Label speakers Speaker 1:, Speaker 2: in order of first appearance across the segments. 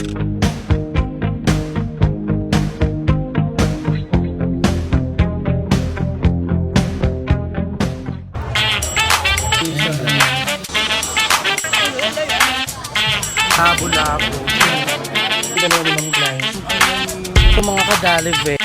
Speaker 1: Habo-labo. Dalawa limang guys. Ito mga kadalive.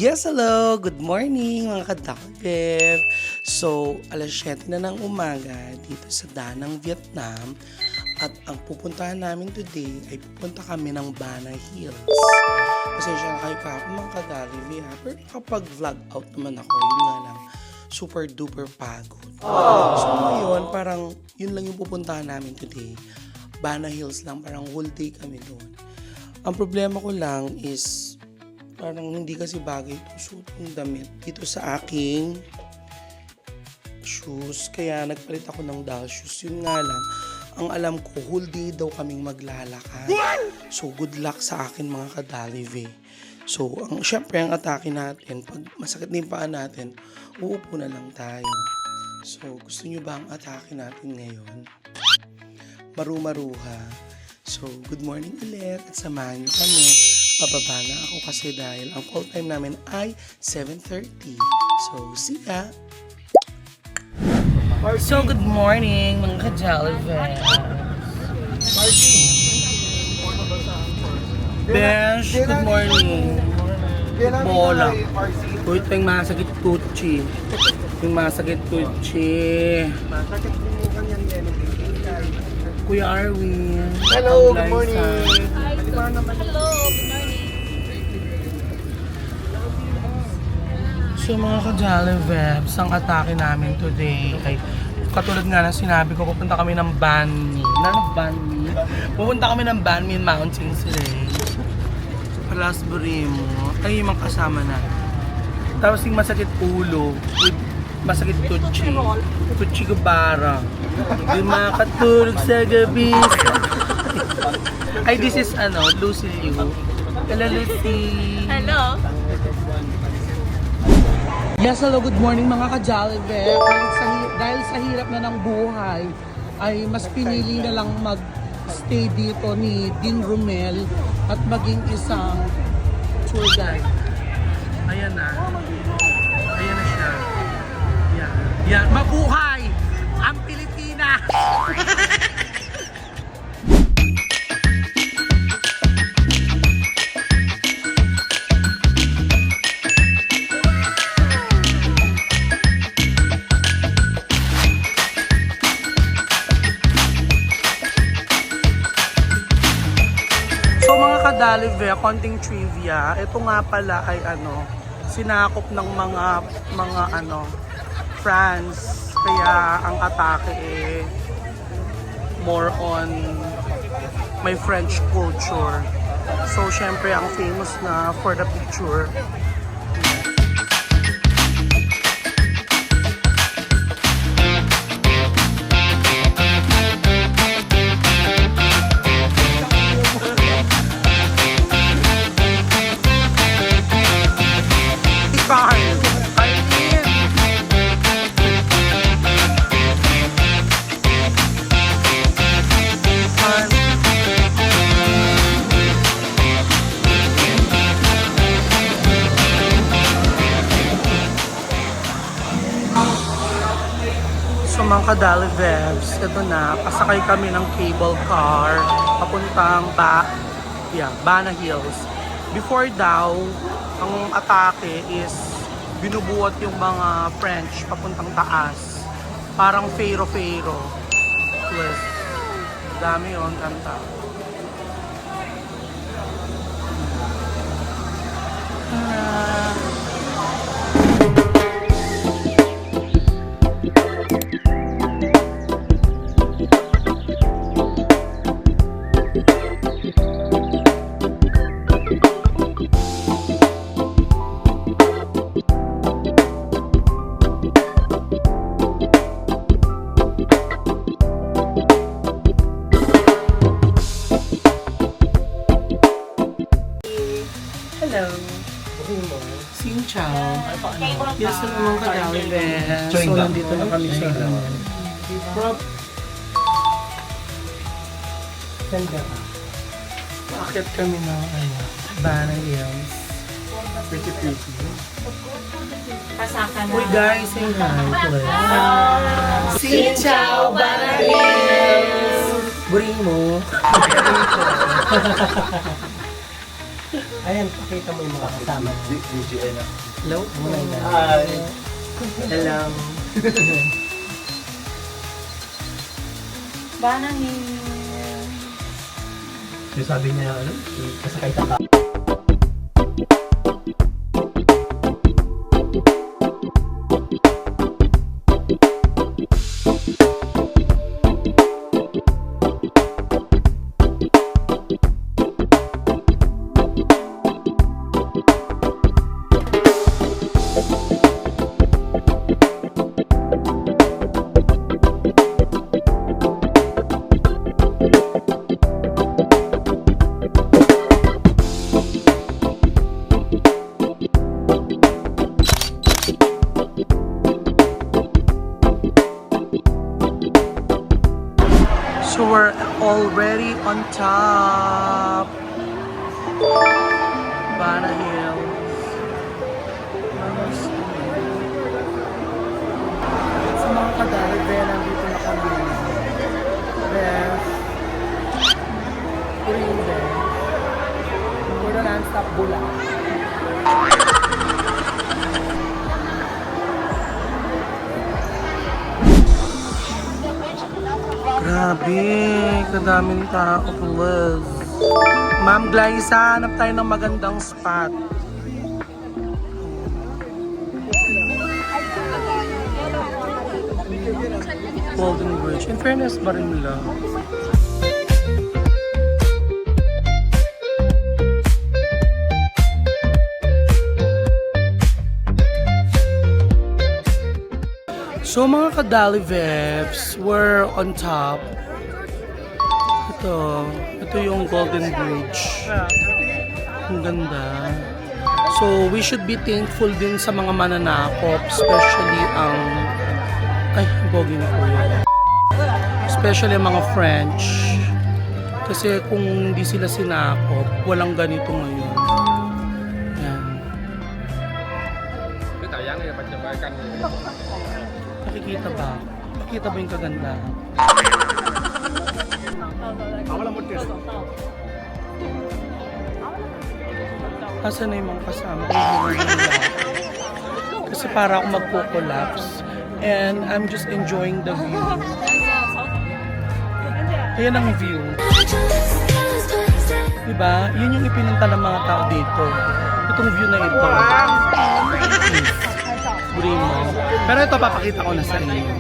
Speaker 1: Yes, hello! Good morning mga kadakbeb! So, alas 7 na ng umaga dito sa Danang, Vietnam. At ang pupuntahan namin today ay pupunta kami ng Bana Hills. Pasensya na kayo kahapon mga kadalive ha. Pero nakapag-vlog out naman ako. Yun nga lang, super duper pagod. So ngayon, parang yun lang yung pupuntahan namin today. Bana Hills lang, parang whole day kami doon. Ang problema ko lang is parang hindi kasi bagay itong suit ng damit dito sa aking shoes. Kaya nagpalit ako ng doll shoes. Yun nga lang, ang alam ko, whole day daw kaming maglalakad. So, good luck sa akin mga kadalive. So, syempre ang atake natin, pag masakit na yung paa natin, uupo na lang tayo. So, gusto nyo ba ang atake natin ngayon? Maru-maruha. So, good morning ulit at samahan nyo kami. Pababa na ako kasi dahil ang call time namin ay 7:30. So, see ya! So, good morning mga ka-Jollive. Besh, good morning. Bola. Ito yung masakit kuchi. Yung masakit kuchi. Kuya Arwin.
Speaker 2: Hello, good morning.
Speaker 3: Hello, good morning.
Speaker 1: So mga ka-Jollive, ang atake namin today ay katulad nga ng sinabi ko, pupunta kami ng Banmi. Banmi? Pupunta kami ng Banmi Mountains today. Palasbury mo. Ay, yung mga kasama na. Tapos yung masakit ulo, with masakit tutsi. Tutsi gubara. Yung makatulog sa gabi. Ay, this is Lucy Liu. Hello, Lucy.
Speaker 3: Hello.
Speaker 1: Yes, hello, good morning mga ka-Jollive. Dahil sa hirap na ng buhay, ay mas pinili na lang mag-stay dito ni Dean Romel at maging isang tour guide. Ayan na. Ayan na siya. Yan. Yan. Mabuhay ang Pilipinas! Kadalive, konting trivia. Ito nga pala ay sinakop ng mga France. Kaya ang atake more on may French culture. So syempre ang famous na for the picture. Mga kadalivebs, ito na, pasakay kami ng cable car papuntang Bana Hills. Before daw, ang atake is binubuhat yung mga French papuntang taas. Parang fero-fero. Yes. Dami yun, kanta. Yes, mga ka-Dalibes. So, nandito na kami sa Prop. Ganda. Bakit kami ng Banana Hills? Pretty. Uy guys, say hi. Xin chào, Banana Hills! Buring mo. Ayan, pakita mo yung mga kasama. Hello? Hi! Hello!
Speaker 3: Banang
Speaker 2: Yung sabi niya, ano, kasakay ka.
Speaker 1: So we're already on top. Banana Hills. Sa mga ka-Dalibes, nandito na kami. Beth. Green Beth. Puro non-stop bula. Grabe, kadaming tao, plus. Ma'am Glyza, hanap tayo ng magandang spot. Golden Bridge. In fairness, ba rin lang? So mga ka-Dalibes, we're on top. Ito yung Golden Bridge. Ang ganda. So we should be thankful din sa mga mananakop, especially ang bogi na po yun. Especially ang mga French. Kasi kung hindi sila sinakop, walang ganito ngayon. Yan. Nakikita ba? Nakikita ba yung kagandahan? Asa na yung mga kasama? Kasi para ako magpo-collapse. And I'm just enjoying the view. Ayan ang view. Diba? Yun yung ipinunta ng mga tao dito. Itong view na ito. Brimo. Pero ito papakita ko na sa inyo.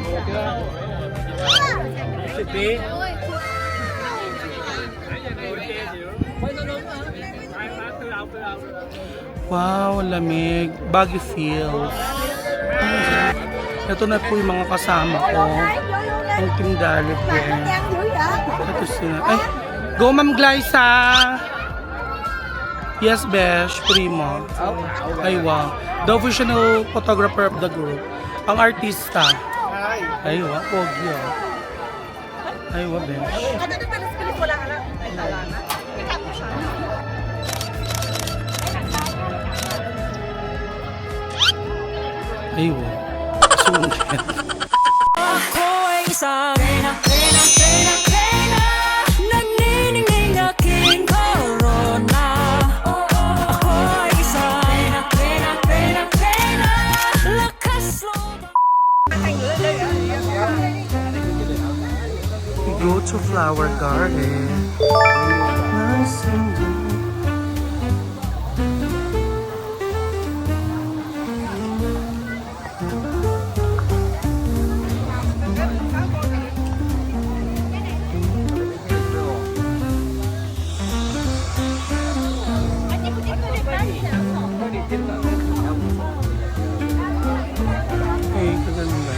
Speaker 1: Wow, lamig. Baguio feels. Ito na po yung mga kasama ko. Ang Team Dalibes. Ito sila. Ay, go Ma'am Glyza! Yes, Besh. Primo. Ay, wow. The official photographer of the group. Ang artista. Ay, wow. Pogyo. Ay, wow, Besh. Ay, wow. Sungkit.
Speaker 4: Ako'y isang reyna, naniningning aking corona. Ako'y isang reyna, lakas loob.
Speaker 1: We go to Flower Garden. Nice and good. Ay, kaganda.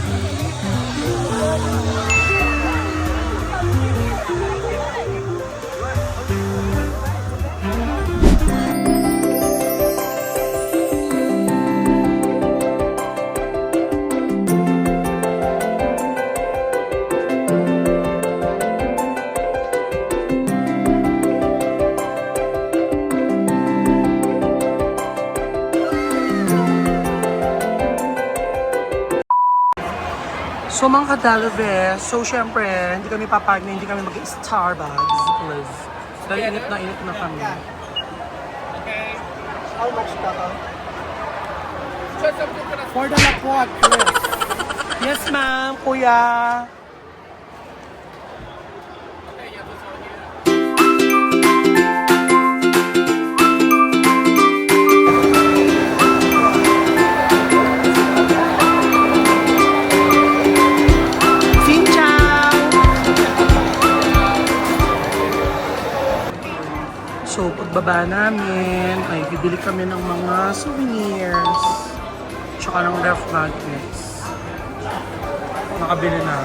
Speaker 1: So mga kadalabe, so syempre, hindi kami papag na hindi kami mag-Starbucks, please. Dahil init na kami.
Speaker 2: How much ka?
Speaker 1: For the lakwat, please. Yes, ma'am, kuya. Xin chào. So, pagbaba namin, ay bibili kami ng mga souvenirs. Tsaka ng ref magnets. Nakabili na.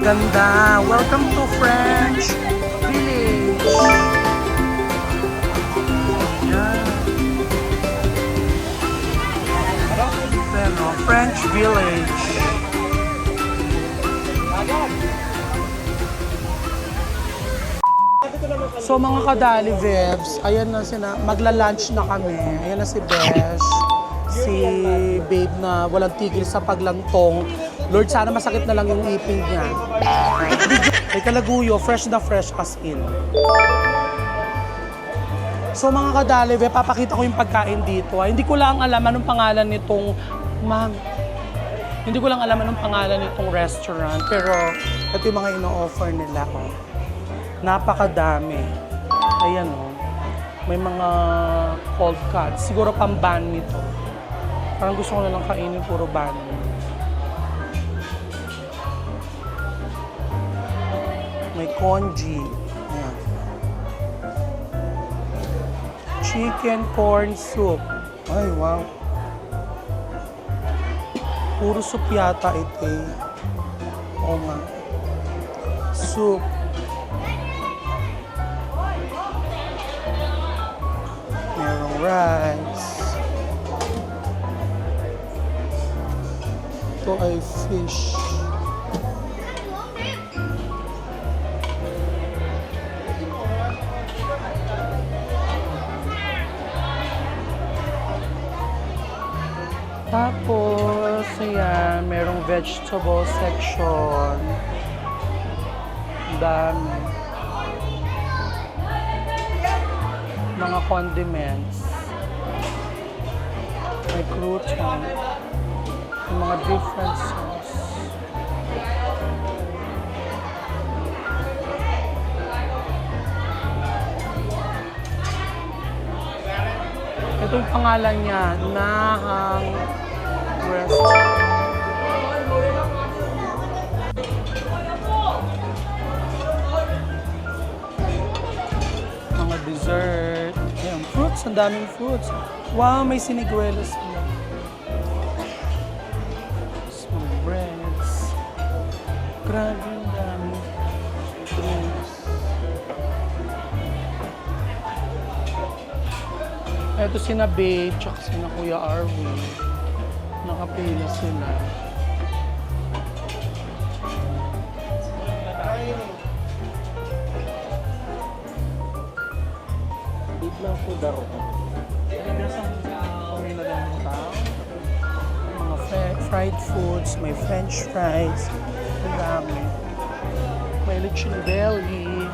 Speaker 1: Ganda! Welcome to French Village! Yan. Pero, French Village. So mga kadali vibes, ayan na magla-lunch na kami. Ayan na si Besh, si Babe na walang tigil sa paglantong. Lord, sana masakit na lang yung ipin niya. May kalaguyo, fresh na fresh as in. So mga kadali, papakita ko yung pagkain dito. Hindi ko lang alam anong pangalan nitong, hindi ko lang alam anong pangalan nitong restaurant. Pero ito yung mga ino-offer nila. Oh. Napakadami. Ayan oh. May mga cold cuts. Siguro pang-ban nito. Parang gusto ko na lang kainin puro ban. May congee. Ayan. Chicken corn soup. Ay, wow. Puro soup yata ito eh. Oo nga. Soup. Merong rice. Ito ay fish. Tapos, ayan, merong vegetable section. Dami. Mga condiments. May crouton. May mga different sauce. Ito yung pangalan niya, Nahang Restaurant. Mga dessert. Ayan, fruits, ang daming fruits. Wow, may siniguelas sila. Small breads. Grabe, ang dami. Drinks. Eto sina Babe, tsaka sina Kuya Arwin. Nakapila sila. Mga fried foods, may french fries, ang dami. May lechon belly.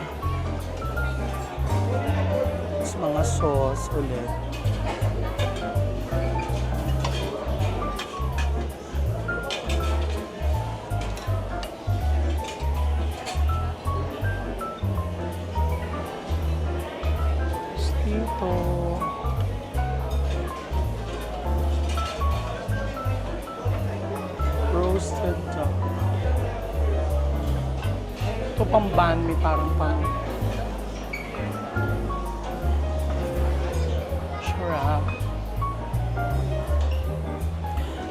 Speaker 1: Tapos mga sauce ulit. Dito. Roasted duck. Ito pang banh mi, parang pang sarap.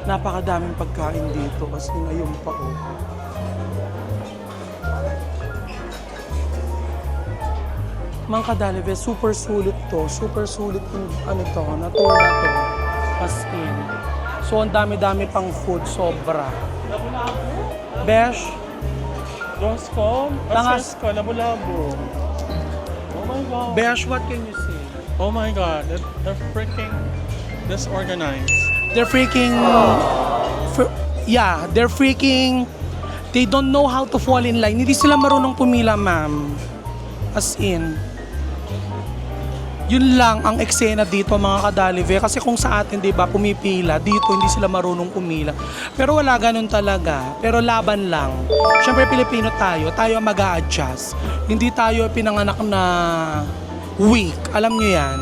Speaker 1: Napakadaming pagkain dito kasi ngayon pa oh. Mga kadalive, super sulit to. Super sulit yung ano to, na tour na to. As in. So, ang dami-dami pang food, sobra. Besh,
Speaker 5: Roscoe?
Speaker 1: Langas-
Speaker 5: Roscoe, Labu-Labu. Oh my God.
Speaker 1: Besh, what can you say?
Speaker 5: Oh my God. They're freaking disorganized.
Speaker 1: They're freaking... they're freaking... They don't know how to fall in line. Hindi sila marunong pumila, ma'am. As in. Yun lang ang eksena dito, mga kadalive. Kasi kung sa atin, di ba, pumipila, dito hindi sila marunong pumila. Pero wala ganun talaga. Pero laban lang. Siyempre, Pilipino tayo ang mag-a-adjust. Hindi tayo pinanganak na weak. Alam nyo yan.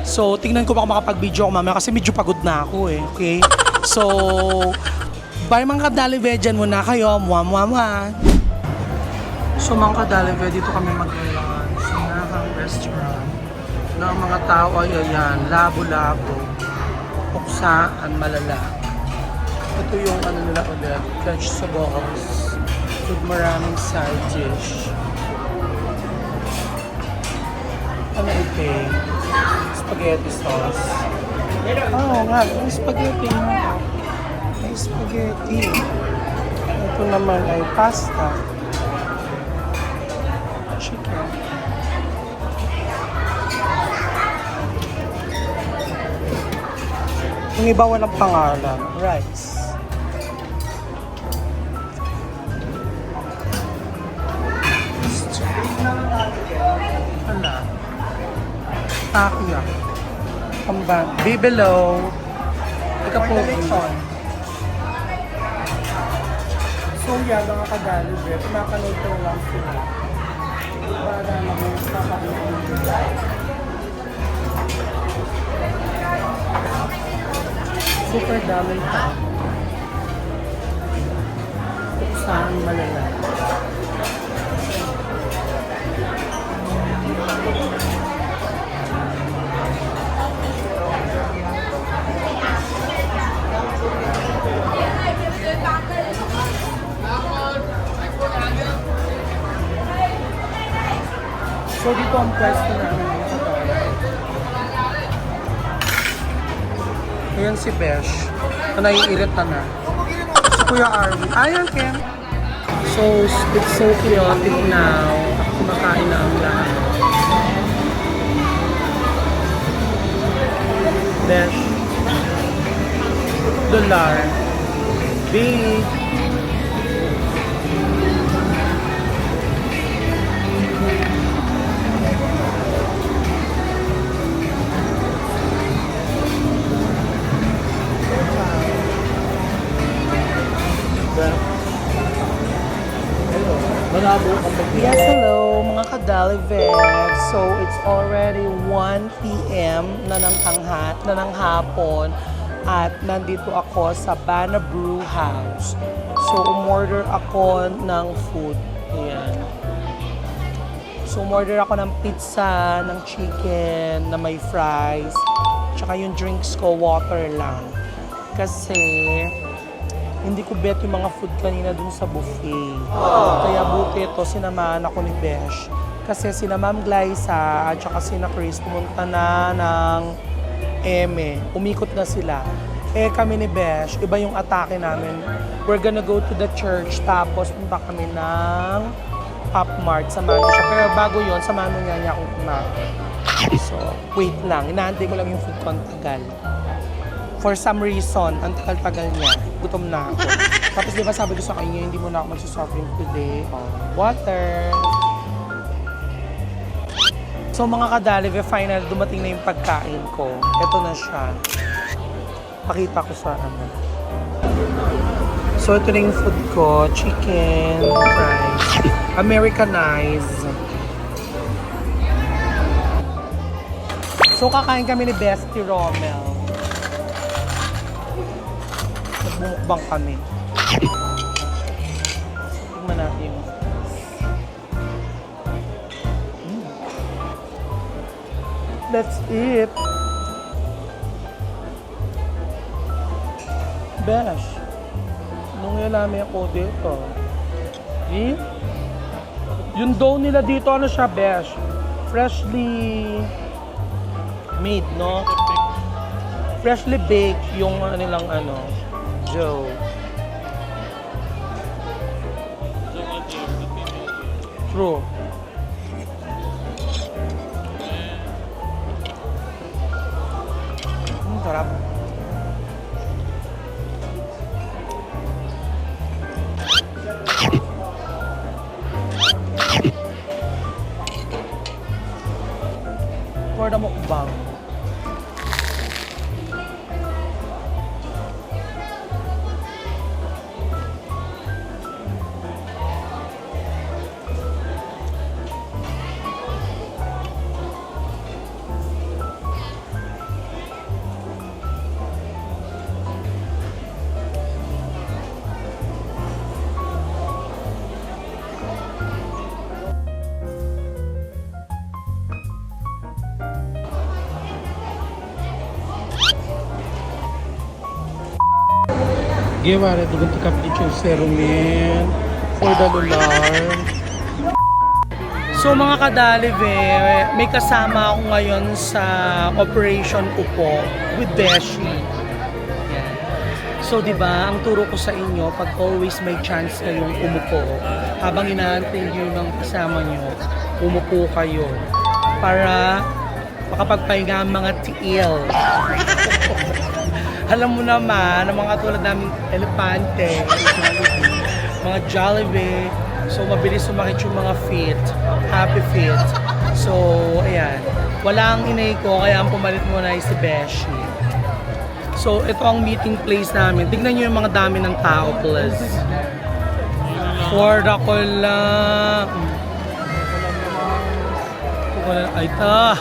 Speaker 1: So, tingnan ko baka makapag-video ako mamaya kasi medyo pagod na ako eh. Okay? So, bye mga kadalive, dyan muna kayo. Mwah. So, mga kadalive, dito kami mag-lunch sa Nahang Restaurant. Na ang mga tao ay ayan, labo-labo, puksaan, malala. Ito yung ano nila ulit, vegetables with maraming side dish. Ano ito? Spaghetti sauce. Oo nga, may spaghetti nga. May spaghetti. Ito naman ay pasta. Chicken. Yung iba walang pangalan. Rice. Wala. Takia. Pamban. Bibelo. Ika po. So yan, mga kadalive, pinapanood ko lang sila. Para naman papanood. Super daming tao. Saan malala. So dito ang pwesto namin sa Toro. Ayan si Besh, na naiirita na. Si Kuya Arvin. Ayan, Ken. So, it's so chaotic now. Kumakain na ang lahat. Besh. Dollar. Big. Yes, hello mga kadalive. So, it's already 1 p.m. na ng hapon at nandito ako sa Bana Brew House. So, umorder ako ng food. Ayan. So, umorder ako ng pizza, ng chicken, na may fries. Tsaka yung drinks ko, water lang. Kasi hindi ko bet yung mga food kanina dun sa buffet. Kaya buti ito, sinamahan ako ni Besh. Kasi sina Ma'am Glyza at saka sina Chris pumunta na ng Eme. Umikot na sila. Eh kami ni Besh, iba yung atake namin. We're gonna go to the church tapos punta kami ng Pop Mart. Samahan ko siya. Pero bago yun, samahan niya akong kumain. So, wait lang. Inaantay ko lang yung food ko ang tagal. For some reason, ang tagal-tagal niya. Gutom na ako. Tapos di ba sabi ko sa kanya, hindi mo na ako magsusoft drink today. Water. So mga kadali, final dumating na yung pagkain ko. Ito na siya. Pakita ko sa ano. So ito na yung food ko. Chicken, fries, Americanized. So kakain kami ni Bestie Rommel. Nagbumukbang kami. Tingnan natin yung Let's eat. Besh. Nung ilami ako dito. Eh? Yung dough nila dito, ano siya, Besh? Freshly made, no? Freshly baked yung nilang ano, dough. True. Sarap. For the mukbang. Gewara, dugun to Capricho Serumen for the lular. So mga kadalive, may kasama ako ngayon sa Operation Upo with Beshi. Yan. So di ba, ang turo ko sa inyo, pag always may chance kayong umupo, habang inaantay niyo yung kasama niyo, umupo kayo para makapagpahinga ang mga tiil. Alam mo naman, ang mga tulad naming elepante, mga Jollibee, so mabilis sumakit yung mga feet, happy feet. So, ayan. Wala ang inay ko, kaya ang pumalit muna ay si Beshi. So, ito ang meeting place namin. Tignan nyo yung mga dami ng tao, please. For the lang. Ay, ta.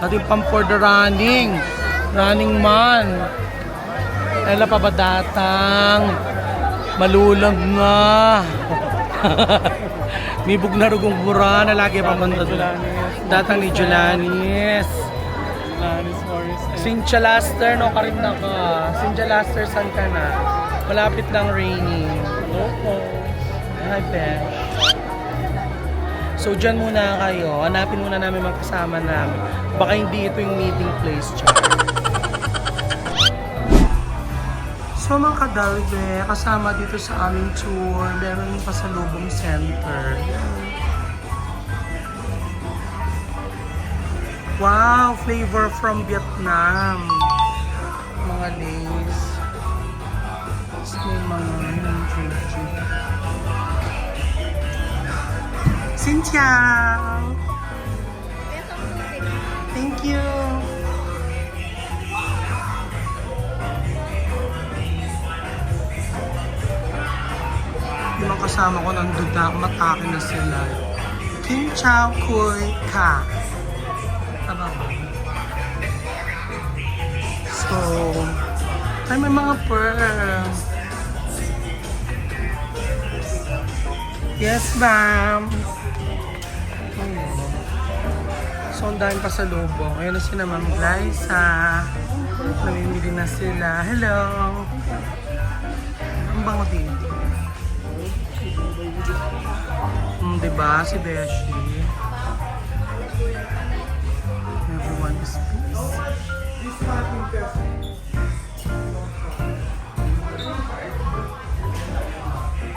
Speaker 1: Ating pang for the running. Running man. Ay, pa ba datang? Malulag na. Mibog na rugong bura na lagi pa man datang ni Jolanis. Cynthia Laster, no ka rin na ka. Cynthia Laster, saan ka na? Malapit ng raining. Hi, Besh. So, dyan muna kayo. Hanapin muna namin magkasama namin. Baka hindi ito yung meeting place, chat. So mga kadalbe, kasama dito sa aming tour, meron yung pasalubong center. Wow! Flavor from Vietnam. Mga lace. Tapos may mga drink. Cynthia! Thank you! Yung mga kasama ko nandun na, matake na sila. Kim Chow Kui Ka. Tama ba? So, ay may mga pearl. Yes, ma'am. So, ang dahil pa sa lobo. Ayun na si na Ma'am Glyza. Namimili na sila. Hello. Ang bango dito. Diba? Si Beshi. Everyone is peace.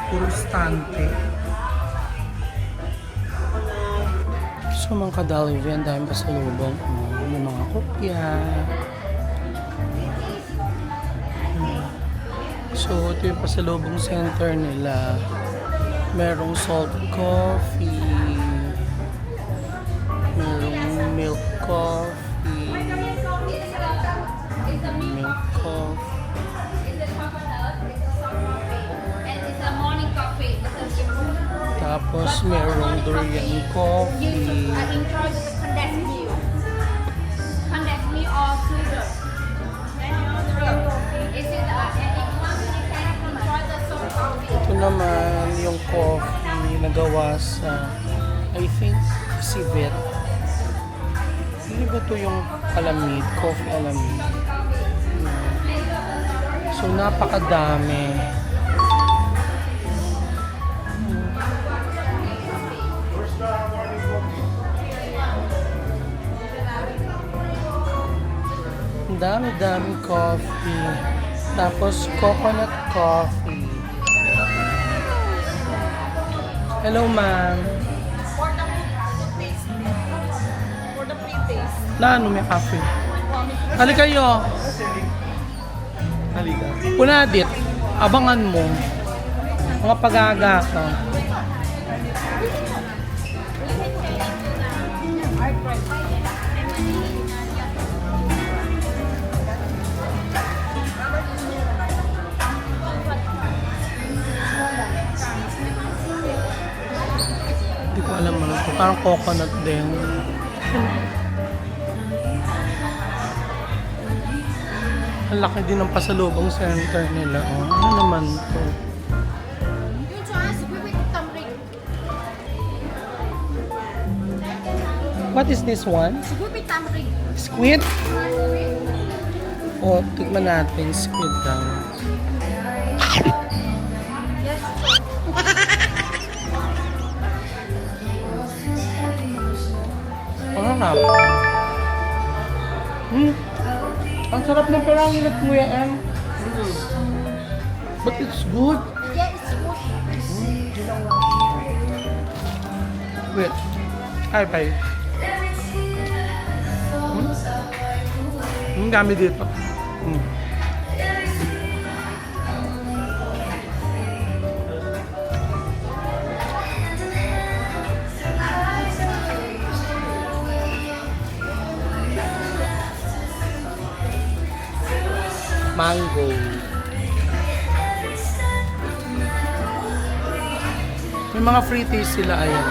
Speaker 1: Puro stante. So, So mga kadalive, ang dami pa sa lubong. May mga kopya. So ito yung pasalubong center nila. Merong salt coffee. Merong milk coffee. Milk coffee. Tapos merong durian coffee. Ito naman yung coffee na gawa sa, I think, civet. Hindi ba ito yung alamid? Coffee alamid. So, napakadami. Ang dami-daming coffee. Tapos, coconut coffee. Hello, ma'am.
Speaker 3: For the pre-taste.
Speaker 1: Na ano may coffee? Halika kayo.
Speaker 2: Halika.
Speaker 1: Punadit. Abangan mo. Mga pag-aaga ka. Hindi ko alam ano ito. Parang coconut din. Ang laki din ng pasalubong center nila. Oh, ano naman to? What is this one? Squid? Oh, tignan natin. Squid daw. Ang sarap. Ang sarap ng perangilat mo yan. But it's good. Wait. Ay, bye. Ang dami dito. Mango. May mga free taste sila, ayan.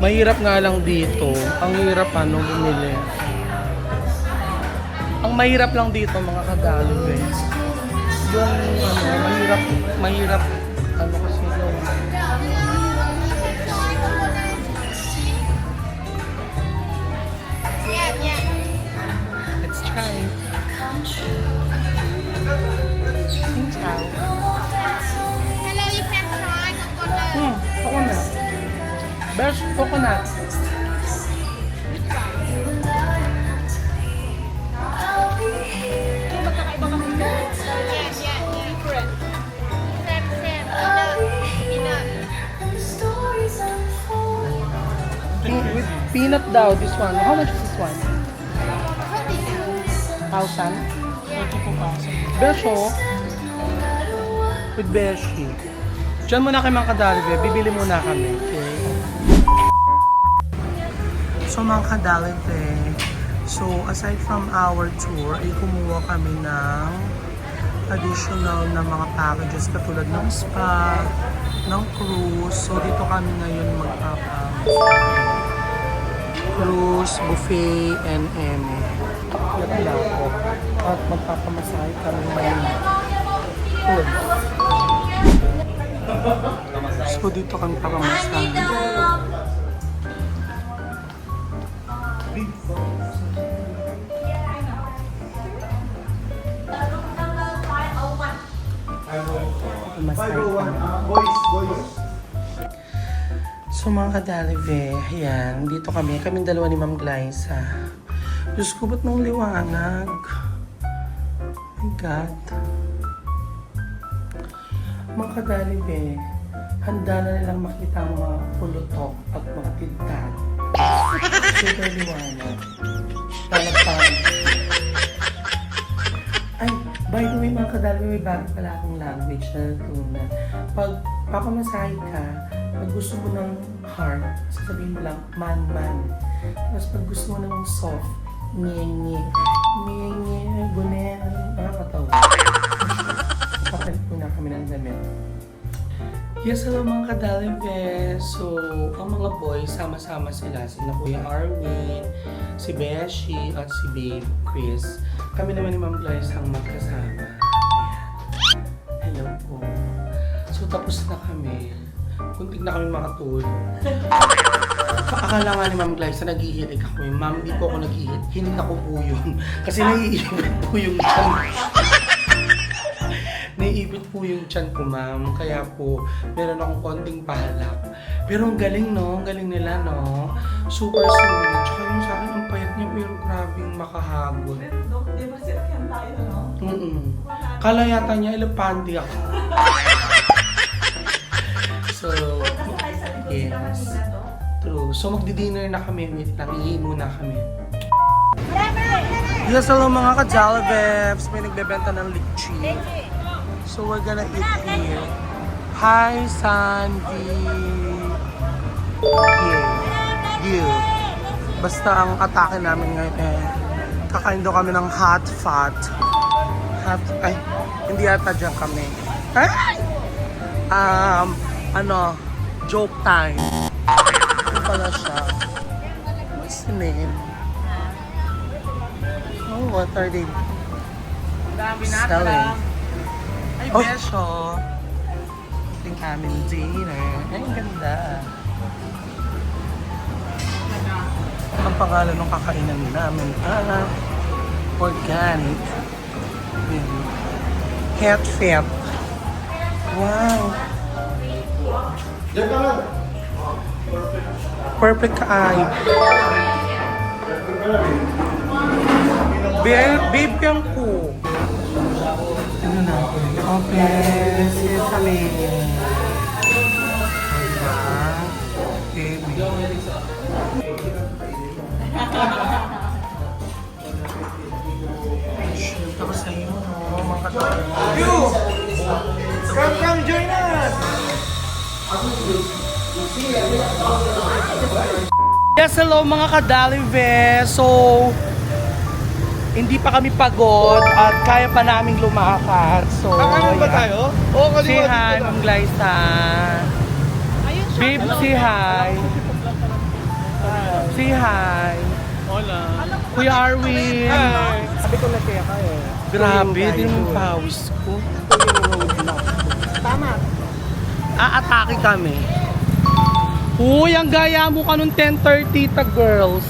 Speaker 1: Mahirap nga lang dito. Ang hirap bumili. Ang mahirap lang dito mga kadalo yung mahirap kasi yung let's try.
Speaker 3: Hello, you can try coconut.
Speaker 1: Coconut. Best coconut.
Speaker 3: Magkakaiba kami. Different. Same. Peanut.
Speaker 1: With peanut daw, this one. How much is this one? 1,000? Beso. With beshi. Diyan muna kay mga kadalive. Bibili muna kami. Okay? So mga kadalive, so aside from our tour, ay kumuha kami ng additional na mga packages katulad ng spa, ng cruise. So dito kami ngayon cruise, buffet, and ako. At magpapamasahe kami ngayon. So dito kami papamasahe. So mga kadalive, ayan, dito kaming dalawa ni Ma'am Glyza. Diyos ko, ba't nang liwanag? Oh my God. Mga kadalibe, handa na nilang makita ang mga pulutok at mga tintan. Super liwanag. Palagpang. Ay, by the way mga kadalibe, may bago pala akong language na natutunan. Pag papamasahe ka, pag gusto mo ng hard, sasabihin mo lang, man. Tapos pag gusto mo ng soft, nye, bunen, nakakatawa. Papalit po na kami ng damit. Yes, hello mga kadalibe. So, ang mga boys, sama-sama sila. Sina Kuya Arwin, si Beshi, at si Babe Chris. Kami naman ni Ma'am Glyce ang magkasama. Ayan. Hello po. So, tapos na kami. Kunting na kami makatulog. Akala nga ni Ma'am Glyce na naghihilig ako. Ma'am, di po ako naghihilig. Hinig ako po yun. Kasi naiibig po yung tiyan. Naiibig po yung tiyan ko, ma'am. Kaya po, meron akong konting palak. Pero ang galing, no? Ang galing nila, no? Super sweet. Tsaka yung sa akin, ang payat niya, pero grabing makahagod.
Speaker 6: Di ba sinakyan tayo, no?
Speaker 1: Kala yata niya, elepante ako. So,
Speaker 6: Nakasakay sa likod sila
Speaker 1: yes.
Speaker 6: kanina, no?
Speaker 1: True. So, magdi-dinner na kami. Wait lang, ihi muna kami. Yes, hello mga ka-Jalabebs. May nagbebenta ng litchi. So, we're gonna eat here. Hi, Sandy. Yeah. Basta ang atake namin ngayon kakain daw kami ng hot fat. Ay, hindi ata dyan kami. Ay! Joke time. Ito pala siya. What's the name? Oh, what are they selling? Ay, beso. Ito yung aming dinner. Ay, ang ganda. Ang pangalan ng kakainan namin, organic. Cat fat. Wow. Perfect eye. Babe yang po. Ano na? Okay. Sige kami. Baby. Shoot ako sa iyo, no? Mga katawin. You! Come join us! Yes, hello mga kadalive. So, hindi pa kami pagod at kaya pa naming lumakad. So,
Speaker 5: Kakain ba
Speaker 1: yeah.
Speaker 5: tayo? Oo,
Speaker 1: Say hi, Ma'am Glyza. Babe, say hi. Say hi.
Speaker 5: Hola.
Speaker 1: Kuya Arwin.
Speaker 5: Hi.
Speaker 2: Sabi ko na kaya ka eh.
Speaker 1: Grabe, din yung pawis ko.
Speaker 2: Tama.
Speaker 1: Aatake kami. Uy, ang gaya mo ka nung 10:30 ta girls.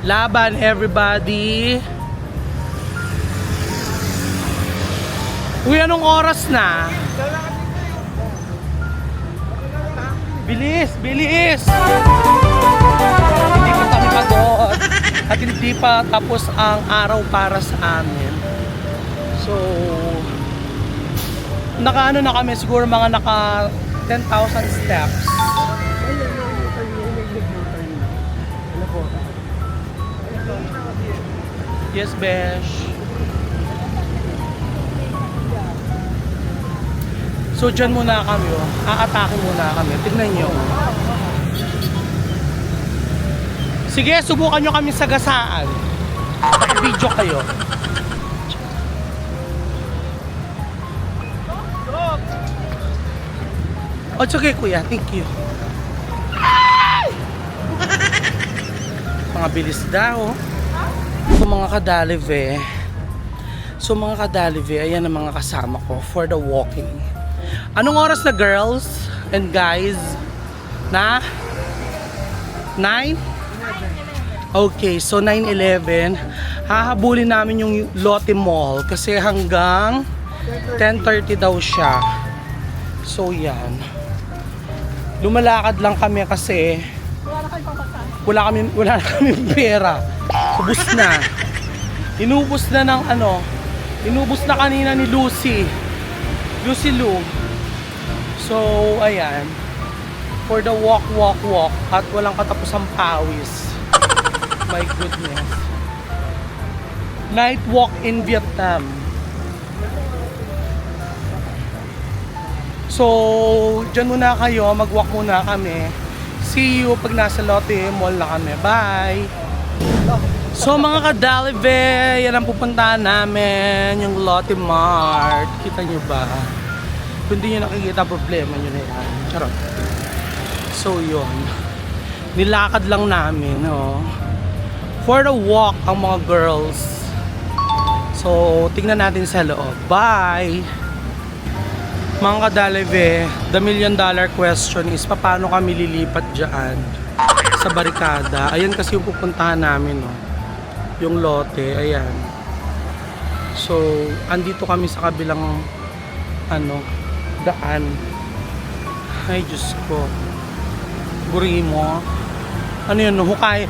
Speaker 1: Laban everybody. Uy, anong oras na? Bilis, bilis! Hindi pa kami pagod. At hindi pa tapos ang araw para sa amin. So, naka na kami, siguro mga naka 10,000 steps. Yes, Besh. So, dyan muna kami, oh. Aatake muna kami. Tignan nyo. Sige, subukan nyo kami sa gasaan. Naka-video kayo. Oh, it's okay, kuya. Thank you. Mga bilis daw. So, mga kadalive. So, mga kadalive, ayan ang mga kasama ko for the walking. Anong oras na, girls and guys? Na? 9? Okay, so 9:11. Hahabulin namin yung Lotte Mall kasi hanggang 10:30 daw siya. So, yan. lumalakad lang kami kasi wala na kami pera. Ubus na. Inubos na ng inubos na kanina ni Lucy Lou. So, ayan. For the walk at walang katapusang pawis. My goodness. Night walk in Vietnam. So, dyan muna kayo. Mag-walk muna kami. See you pag nasa Lotte Mall na kami. Bye! So mga kadalive, yan ang pupuntahan namin, yung Lotte Mart. Kita nyo ba? Kung di nyo nakikita, problema nyo na yan. Charot. So yun. Nilakad lang namin, no? For the walk ang mga girls. So, tingnan natin sa loob. Bye! Mga kadalive, the $1,000,000 question is, paano kami lilipat dyan sa barikada? Ayan kasi yung pupuntahan namin, no? Yung Lotte, ayan. So, andito kami sa kabilang daan. Ay, Diyos ko. Guri mo. Ano yun, hukay?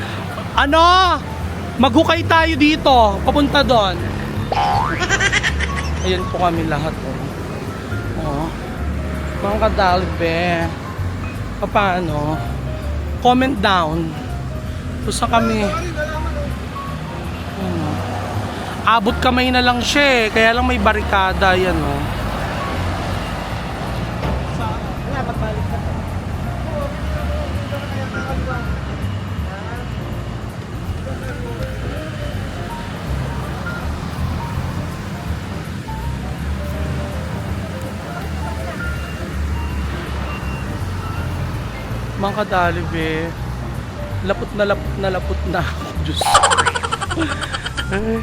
Speaker 1: Maghukay tayo dito. Papunta doon. Ayan po kami lahat, oh. Mga kadalbe. Paano? Comment down. Kung saan kami. Abot kamay na lang siya, kaya lang may barikada yan, oh. Mga kadalibe, lapot na ako, Diyos. Ay,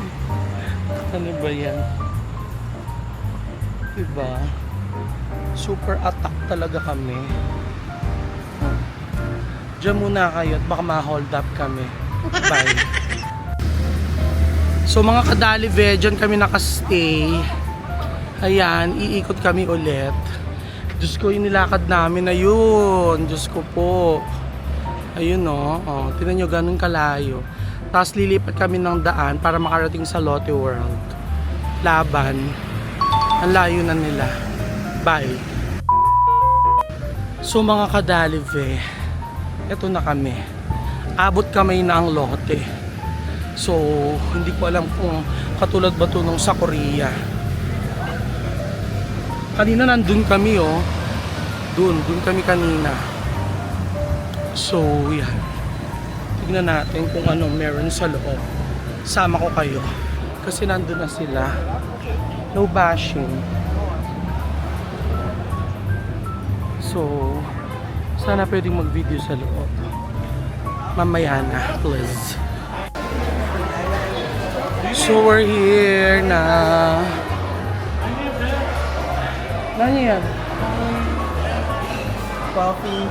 Speaker 1: ano ba yan? Diba? Super attack talaga kami. Diyan muna kayo at baka ma-hold up kami. Bye. So mga kadalive, dyan kami nakastay. Ayan, iikot kami ulit. Diyos ko, yung nilakad namin, ayun. Diyos ko po. Ayun, oh. Tingnan nyo, ganun kalayo. Tapos lilipat kami ng daan para makarating sa Lotte World. Laban. Ang layo na nila. Bye. So mga kadalive, eto na kami. Abot kami na ang Lotte. So, hindi ko alam kung katulad ba ito nung sa Korea. Kanina nandun kami, oh. Dun kami kanina. So, yan. Tignan natin kung anong meron sa loob. Sama ko kayo. Kasi nandun na sila. No bashing. So, sana pwedeng mag-video sa loob. Mamaya na, please. So, we're here na. Ano yan?
Speaker 2: Coffee.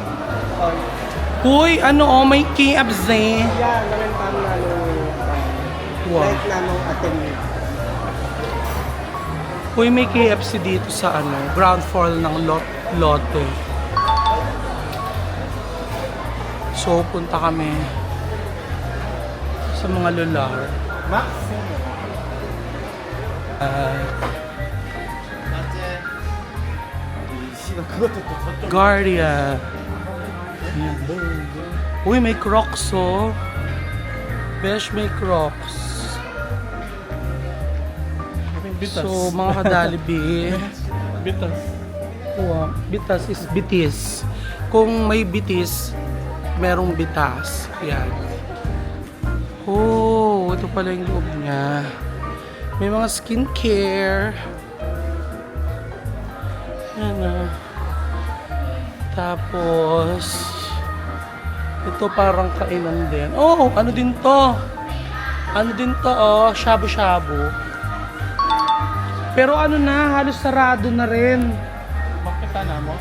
Speaker 1: Uy, may KFC.
Speaker 2: Yeah, naman kami
Speaker 1: Wow.
Speaker 2: nanong attend.
Speaker 1: Uy, may KFC dito sa ground floor ng Lotte. So, punta kami sa mga lular.
Speaker 2: Max?
Speaker 1: Guardia. Yan. Uy, may Crocs, oh. Besh, may Crocs.
Speaker 5: Bitas.
Speaker 1: So, mga kadalibi.
Speaker 5: Bitas.
Speaker 1: Wow, bitas is bitis. Kung may bitis, merong bitas. Yan. Oh, ito pala yung loob niya. May mga skincare. Yan ah. Tapos, ito parang kainan din. Oh, ano din to? Ano din to, oh, shabu-shabu. Pero ano na, halos sarado na rin.
Speaker 5: Makita na mo?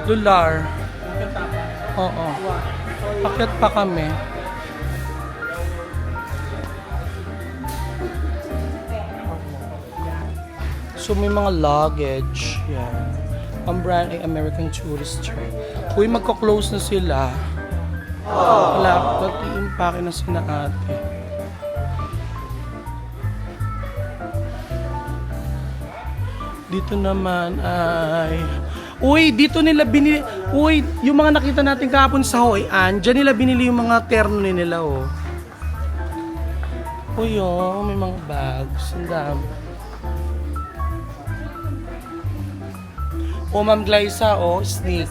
Speaker 1: Lular. Oo. Pakyat pa kami. So may mga luggage. Yan. Ang brand ay American Tourister. Uy, magka-close na sila. Wala, mag-i-impake na sila ate. Dito naman ay... Uy, dito nila binili... Uy, yung mga nakita natin kahapon sa Hoi-An, dyan nila binili yung mga terno nila, oh. Uy, oh, may mga bags. Ang dami. Oh, Ma'am Glyza, oh, sneak.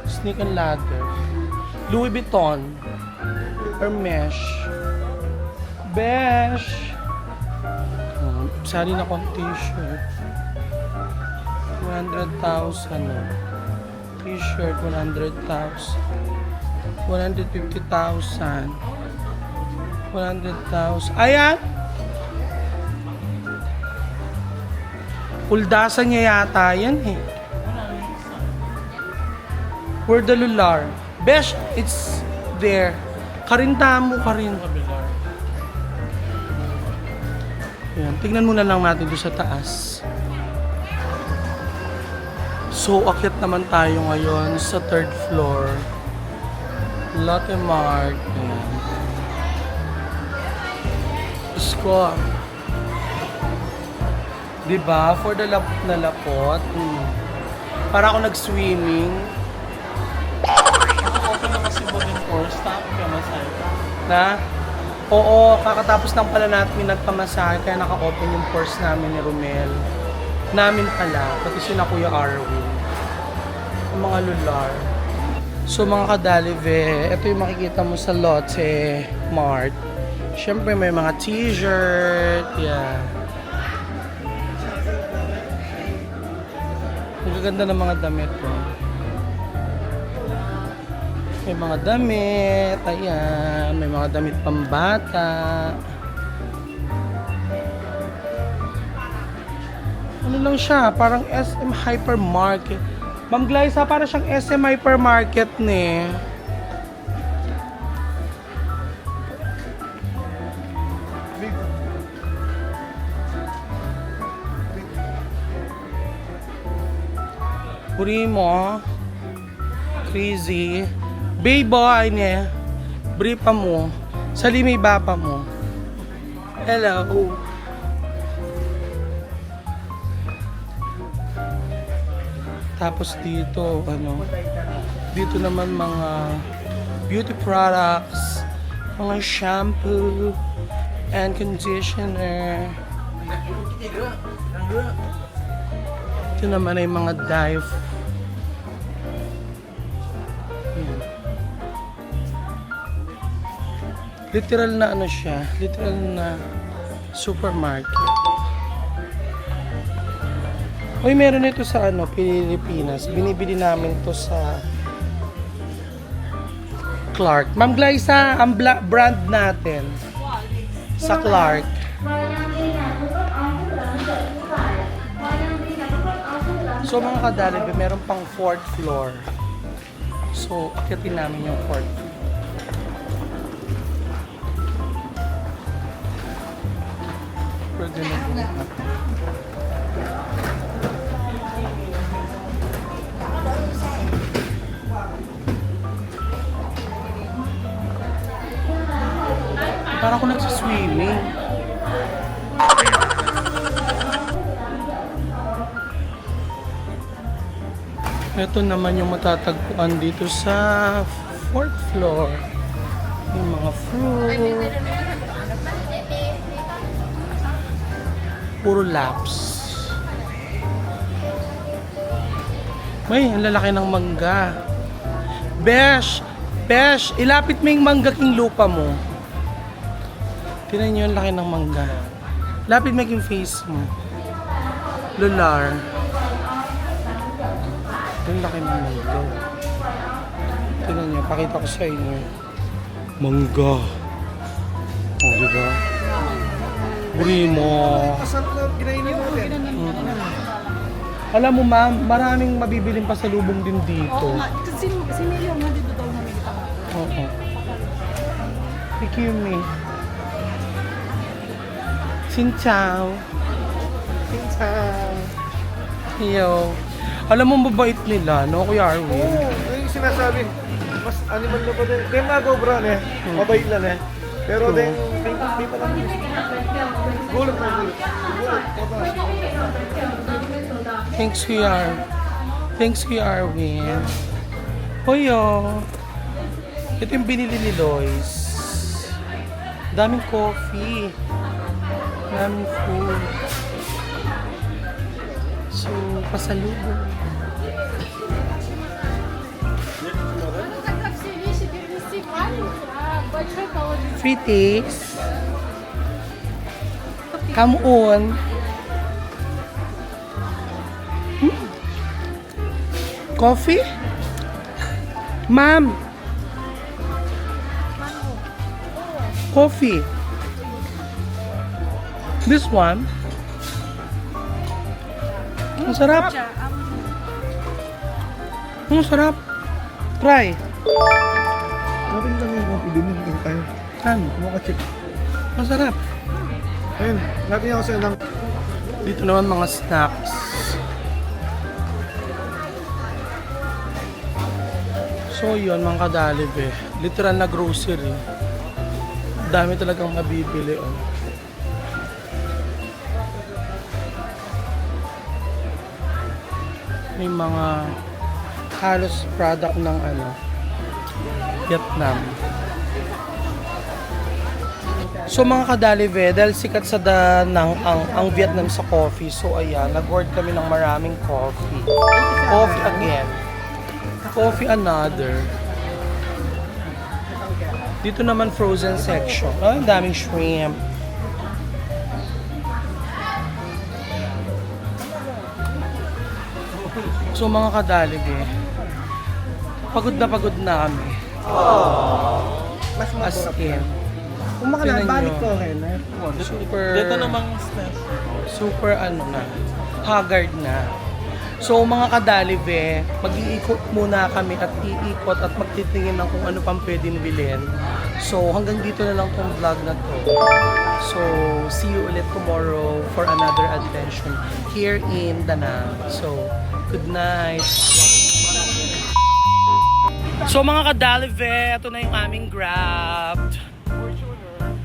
Speaker 1: Sneak and ladder. Louis Vuitton. Hermes. Besh. Oh, sali na kong t-shirt. 100,000, oh. T-shirt, 100,000. 150,000. 100,000. Ayan! Puldasan niya yata yan eh. Where the lular? Besh, it's there. Karinta mo ka rin. Ayan, tignan muna lang natin doon sa taas. So, akyat naman tayo ngayon sa 3rd floor. Lotte Mart. Ayan. Diyos ko. Diba? For the lapot na lapot. Para ako nag-swimming.
Speaker 5: Open na kasi boarding course. Stop ka masaya.
Speaker 1: Na? Oo, kakatapos lang pala natin nagpamasahe kaya naka-open yung course namin ni Romel. Namin pala, pati sila Kuya Arwin. Yung mga lular. So mga kadalive, ito yung makikita mo sa Lotte Mart. Siyempre may mga t-shirt, yeah. Ang gaganda ng mga damit ko. May mga damit, ayan. May mga damit pambata. Ano lang siya, parang SM Hypermarket. Ma'am Glyza, parang siyang SM Hypermarket ne. Puri mo. Crazy. Bay boy niya. Bripa mo. Sali may bapa mo. Hello. Tapos dito, ano, dito naman mga beauty products, mga shampoo and conditioner. Ito naman ay mga dive. Literal na ano siya, literal na supermarket. Uy, meron ito sa ano, Pilipinas. Binibili namin to sa Clark. Ma'am Glyza, ang brand natin sa Clark. So mga kadalibe, meron pang 4th floor. So, akitin namin yung 4th floor. Pwede na po natin. Parang ako nagsiswimming. Ito naman yung matatagpuan dito sa 4th floor. Yung mga fruit. Puro laps. May, ang lalaki ng mangga. Besh! Besh! Ilapit mo yung mangga king lupa mo. Tingnan nyo yung laki ng mangga. Lapit mo yung face mo. Lular. Yung laki ng mangga. Tingnan nyo, pakita ko sa inyo. Mangga. O, diba? Buri mo.
Speaker 2: Kasarap na ginainin natin.
Speaker 1: Alam mo ma'am, maraming mabibiling pasalubong din dito.
Speaker 6: Oo nga, kasi si Mayor nga dito daw namili ka.
Speaker 1: Oo. Thank you, me. Xin chào.
Speaker 2: Ciao.
Speaker 1: Yo. Alam mo, mabait nila, no, Kuya Arwin?
Speaker 2: Oo, yung sinasabi, mas animal na pa din. Kaya mga cobra eh, mabait lang eh. Pero din, di pa lang. Gulot na gulot. Gulot, potas.
Speaker 1: Thanks, Kuya Thanks, Kuya Arwin. Hoyo. Ito yung binili ni Lois. Daming coffee. Daming food. So, pasalubong. Free taste. Come on. Coffee? Ma'am. Coffee. This one. Ang sarap. Ang sarap. Try.
Speaker 2: Natin lang yung mga pilimin kung tayo.
Speaker 1: Ano?
Speaker 2: Kumaka-chip.
Speaker 1: Masarap.
Speaker 2: Ayun, natin ako sa'yo ng...
Speaker 1: Dito naman mga snacks. So yun mga kadalib eh. Literal na grocery. Dami talagang mabibili oh. May mga halos product ng Vietnam. So mga kadalive, dahil sikat sa Danang ang Vietnam sa coffee. So ayan, nag-order kami ng maraming coffee. Coffee again. Coffee another. Dito naman frozen section. Ang daming shrimp. So mga kadalive, pagod na kami.
Speaker 2: Mas
Speaker 1: As in.
Speaker 2: Kung
Speaker 1: Tingnan
Speaker 2: balik
Speaker 1: nyo.
Speaker 2: ko rin eh.
Speaker 1: Super,
Speaker 5: Dito namang snack.
Speaker 1: super na, haggard na. So mga kadalive, mag-iikot muna kami at iikot at magtitingin ng kung ano pang pwedeng bilhin. So hanggang dito na lang tong vlog na to. So see you ulit tomorrow for another adventure here in Danang. So good night. So mga kadalive, ito na yung aming Grab.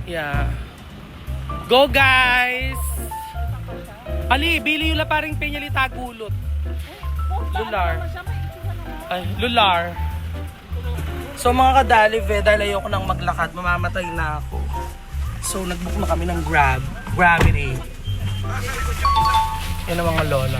Speaker 1: Yeah. Go guys! Ali, bili yung laparing penyalita gulot. Lular. Ay, lular. So mga kadalive, dahil ayoko nang maglakad, mamamatay na ako. So nagbook na kami ng Grab. Gravity. Yan ang mga lola.